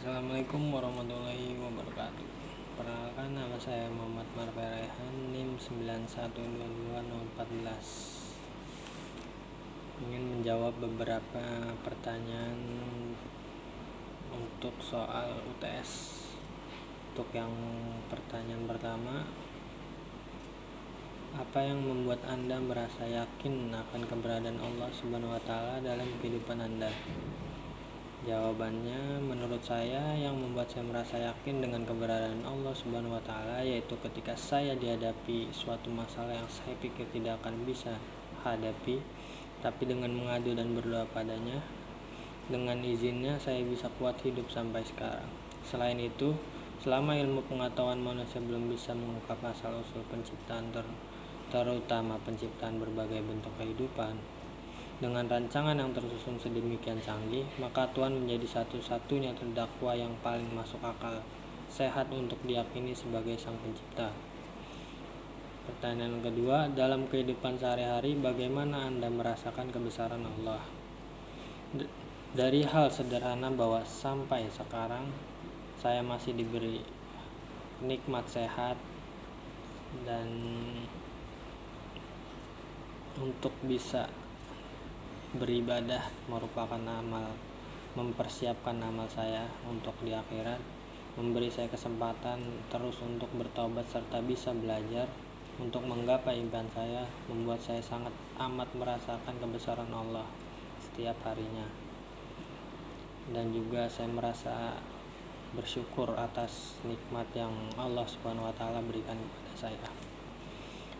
Assalamualaikum warahmatullahi wabarakatuh. Perkenalkan, nama saya Muhammad Marfa Rehan, NIM 9122014. Ingin menjawab beberapa pertanyaan untuk soal UTS. Untuk yang pertanyaan pertama, apa yang membuat Anda merasa yakin akan keberadaan Allah Subhanahu wa taala dalam kehidupan Anda? Jawabannya, menurut saya yang membuat saya merasa yakin dengan keberadaan Allah Subhanahu wa taala yaitu ketika saya dihadapi suatu masalah yang saya pikir tidak akan bisa hadapi, tapi dengan mengadu dan berdoa padanya, dengan izinnya saya bisa kuat hidup sampai sekarang. Selain itu, selama ilmu pengetahuan manusia belum bisa mengungkap asal-usul penciptaan terutama penciptaan berbagai bentuk kehidupan, dengan rancangan yang tersusun sedemikian canggih, maka Tuhan menjadi satu-satunya terdakwa yang paling masuk akal sehat untuk diyakini sebagai Sang Pencipta. Pertanyaan kedua, dalam kehidupan sehari-hari bagaimana Anda merasakan kebesaran Allah? Dari hal sederhana bahwa sampai sekarang saya masih diberi nikmat sehat dan untuk bisa beribadah merupakan mempersiapkan amal saya untuk di akhirat, memberi saya kesempatan terus untuk bertobat serta bisa belajar untuk menggapai impian saya, membuat saya sangat amat merasakan kebesaran Allah setiap harinya. Dan juga saya merasa bersyukur atas nikmat yang Allah Subhanahu wa taala berikan kepada saya.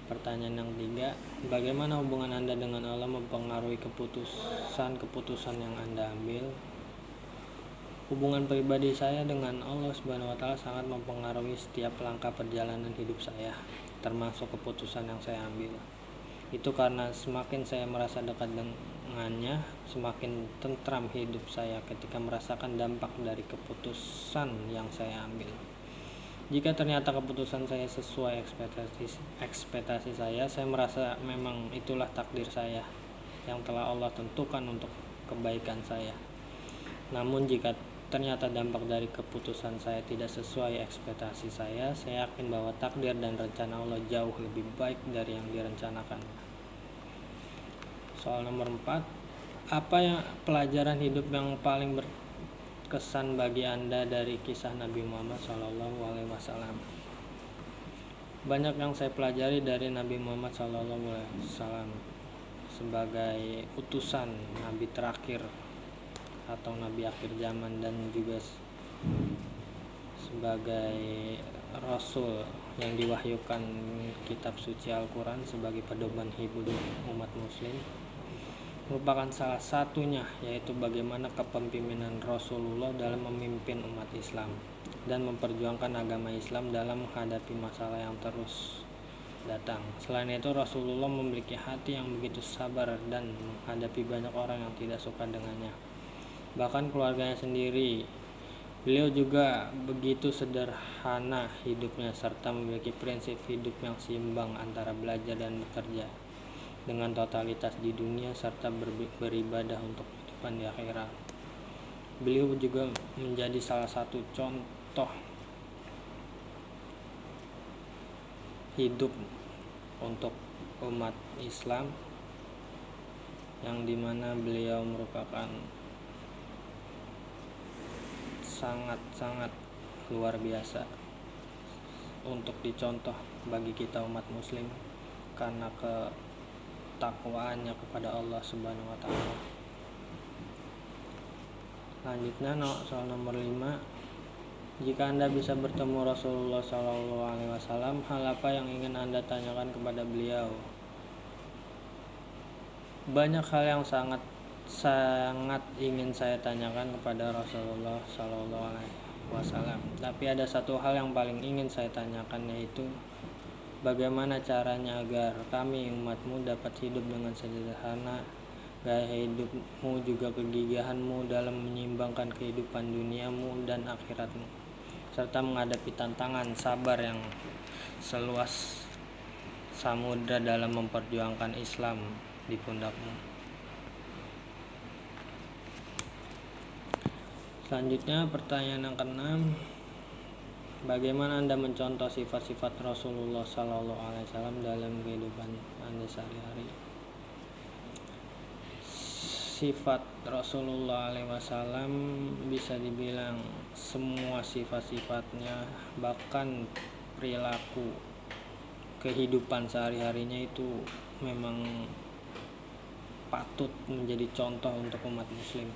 Pertanyaan yang ketiga, bagaimana hubungan Anda dengan Allah mempengaruhi keputusan yang Anda ambil? Hubungan pribadi saya dengan Allah Subhanahu wa taala sangat mempengaruhi setiap langkah perjalanan hidup saya, termasuk keputusan yang saya ambil. Itu karena semakin saya merasa dekat dengannya, semakin tentram hidup saya ketika merasakan dampak dari keputusan yang saya ambil. Jika ternyata keputusan saya sesuai ekspektasi saya merasa memang itulah takdir saya yang telah Allah tentukan untuk kebaikan saya. Namun jika ternyata dampak dari keputusan saya tidak sesuai ekspektasi saya yakin bahwa takdir dan rencana Allah jauh lebih baik dari yang direncanakan. Soal nomor 4, apa yang pelajaran hidup yang paling kesan bagi Anda dari kisah Nabi Muhammad SAW? Banyak yang saya pelajari dari Nabi Muhammad SAW sebagai utusan Nabi terakhir atau Nabi akhir zaman, dan juga sebagai Rasul yang diwahyukan kitab suci Al-Quran sebagai pedoman hidup umat muslim, merupakan salah satunya, yaitu bagaimana kepemimpinan Rasulullah dalam memimpin umat Islam dan memperjuangkan agama Islam dalam menghadapi masalah yang terus datang. Selain itu, Rasulullah memiliki hati yang begitu sabar dan menghadapi banyak orang yang tidak suka dengannya, bahkan keluarganya sendiri. Beliau juga begitu sederhana hidupnya serta memiliki prinsip hidup yang seimbang antara belajar dan bekerja dengan totalitas di dunia serta beribadah untuk kehidupan di akhirat. Beliau juga menjadi salah satu contoh hidup untuk umat Islam, yang dimana beliau merupakan sangat-sangat luar biasa untuk dicontoh bagi kita umat muslim karena takwaannya kepada Allah Subhanahu wa taala. Selanjutnya soal nomor 5, jika Anda bisa bertemu Rasulullah SAW, hal apa yang ingin Anda tanyakan kepada beliau? Banyak hal yang sangat ingin saya tanyakan kepada Rasulullah SAW, tapi ada satu hal yang paling ingin saya tanyakan, yaitu bagaimana caranya agar kami umatmu dapat hidup dengan sederhana, gaya hidupmu juga kegigihanmu dalam menyeimbangkan kehidupan duniamu dan akhiratmu, serta menghadapi tantangan sabar yang seluas samudra dalam memperjuangkan Islam di pundakmu. Selanjutnya pertanyaan yang keenam, bagaimana Anda mencontoh sifat-sifat Rasulullah SAW dalam kehidupan Anda sehari-hari? Sifat Rasulullah SAW bisa dibilang semua sifat-sifatnya, bahkan perilaku kehidupan sehari-harinya itu memang patut menjadi contoh untuk umat muslim.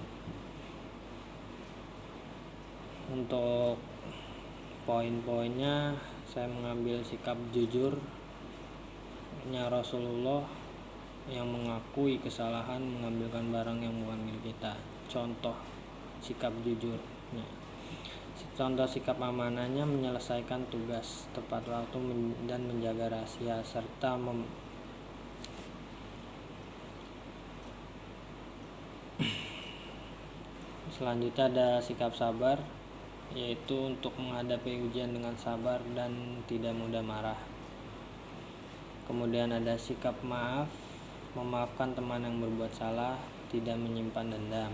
Untuk poin-poinnya, saya mengambil sikap jujurnya Rasulullah yang mengakui kesalahan mengambilkan barang yang bukan milik kita. Contoh sikap jujurnya. Contoh sikap amanahnya menyelesaikan tugas tepat waktu dan menjaga rahasia, serta selanjutnya ada sikap sabar, yaitu untuk menghadapi ujian dengan sabar dan tidak mudah marah. Kemudian ada sikap maaf, memaafkan teman yang berbuat salah, tidak menyimpan dendam.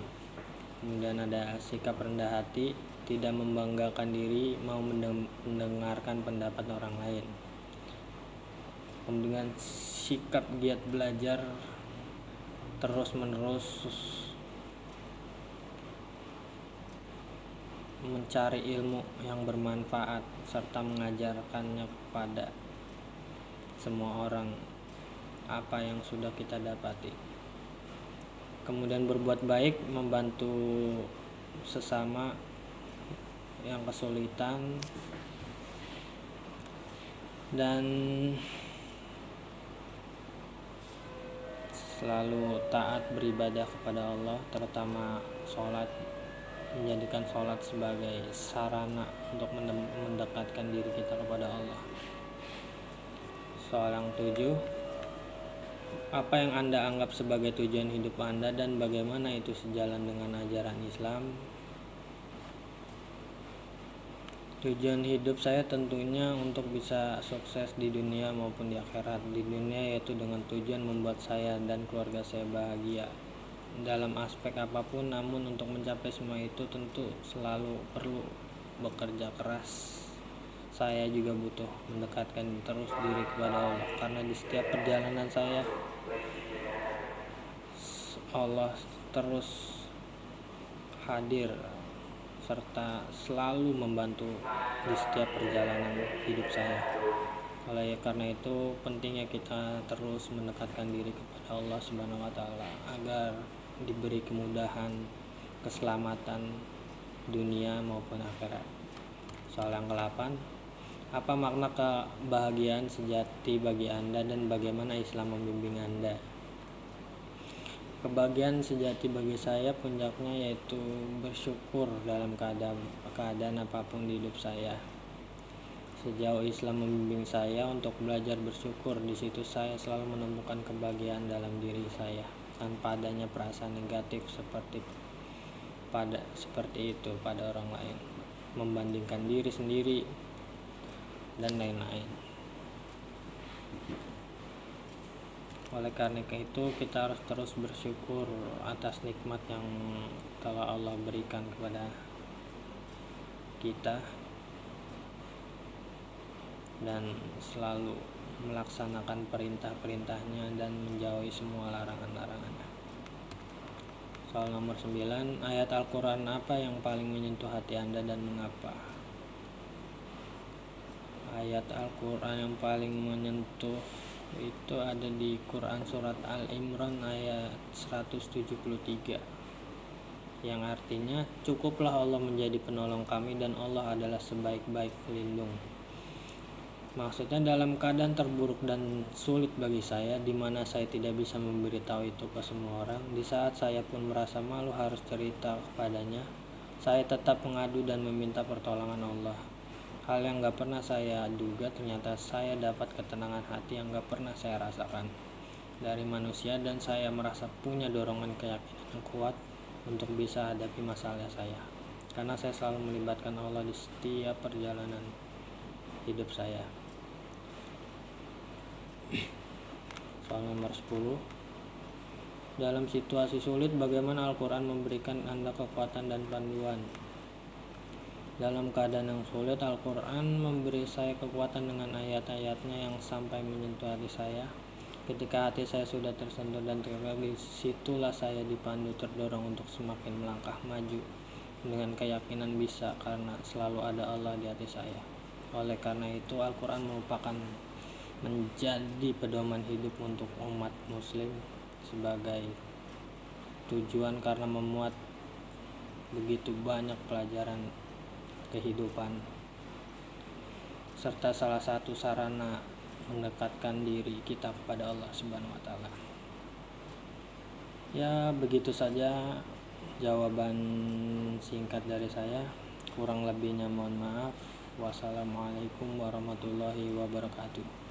Kemudian ada sikap rendah hati, tidak membanggakan diri, mau mendengarkan pendapat orang lain. Kemudian sikap giat belajar terus menerus, mencari ilmu yang bermanfaat serta mengajarkannya kepada semua orang apa yang sudah kita dapati. Kemudian berbuat baik, membantu sesama yang kesulitan, dan selalu taat beribadah kepada Allah, terutama sholat, menjadikan sholat sebagai sarana untuk mendekatkan diri kita kepada Allah. Soal yang 7, apa yang Anda anggap sebagai tujuan hidup Anda dan bagaimana itu sejalan dengan ajaran Islam? Tujuan hidup saya tentunya untuk bisa sukses di dunia maupun di akhirat. Di dunia yaitu dengan tujuan membuat saya dan keluarga saya bahagia dalam aspek apapun, namun untuk mencapai semua itu tentu selalu perlu bekerja keras. Saya juga butuh mendekatkan terus diri kepada Allah, karena di setiap perjalanan saya Allah terus hadir serta selalu membantu di setiap perjalanan hidup saya. Oleh karena itu pentingnya kita terus mendekatkan diri kepada Allah Subhanahu wa taala agar diberi kemudahan, keselamatan dunia maupun akhirat. Soal yang ke-8, apa makna kebahagiaan sejati bagi Anda dan bagaimana Islam membimbing Anda? Kebahagiaan sejati bagi saya puncaknya yaitu bersyukur dalam keadaan apapun di hidup saya. Sejauh Islam membimbing saya untuk belajar bersyukur, di situ saya selalu menemukan kebahagiaan dalam diri saya tanpa adanya perasaan negatif seperti itu pada orang lain, membandingkan diri sendiri dan lain-lain. Oleh karena itu kita harus terus bersyukur atas nikmat yang telah Allah berikan kepada kita dan selalu melaksanakan perintah-perintahnya dan menjauhi semua larangan-larangannya. Soal nomor 9, ayat Al-Quran apa yang paling menyentuh hati Anda dan mengapa? Ayat Al-Quran yang paling menyentuh itu ada di Quran surat Al-Imran ayat 173, yang artinya cukuplah Allah menjadi penolong kami dan Allah adalah sebaik-baik pelindung. Maksudnya dalam keadaan terburuk dan sulit bagi saya, di mana saya tidak bisa memberitahu itu ke semua orang, di saat saya pun merasa malu harus cerita kepadanya, saya tetap mengadu dan meminta pertolongan Allah. Hal yang gak pernah saya duga, ternyata saya dapat ketenangan hati yang gak pernah saya rasakan dari manusia, dan saya merasa punya dorongan keyakinan yang kuat untuk bisa hadapi masalah saya, karena saya selalu melibatkan Allah di setiap perjalanan hidup saya. Soal nomor 10, dalam situasi sulit bagaimana Al-Quran memberikan Anda kekuatan dan panduan? Dalam keadaan yang sulit, Al-Quran memberi saya kekuatan dengan ayat-ayatnya yang sampai menyentuh hati saya. Ketika hati saya sudah tersentuh dan tergerak, situlah saya dipandu terdorong untuk semakin melangkah maju dengan keyakinan bisa, karena selalu ada Allah di hati saya. Oleh karena itu, Al-Quran merupakan menjadi pedoman hidup untuk umat muslim sebagai tujuan, karena memuat begitu banyak pelajaran kehidupan serta salah satu sarana mendekatkan diri kita kepada Allah Subhanahu wa taala. Ya, begitu saja jawaban singkat dari saya. Kurang lebihnya mohon maaf. Wassalamualaikum warahmatullahi wabarakatuh.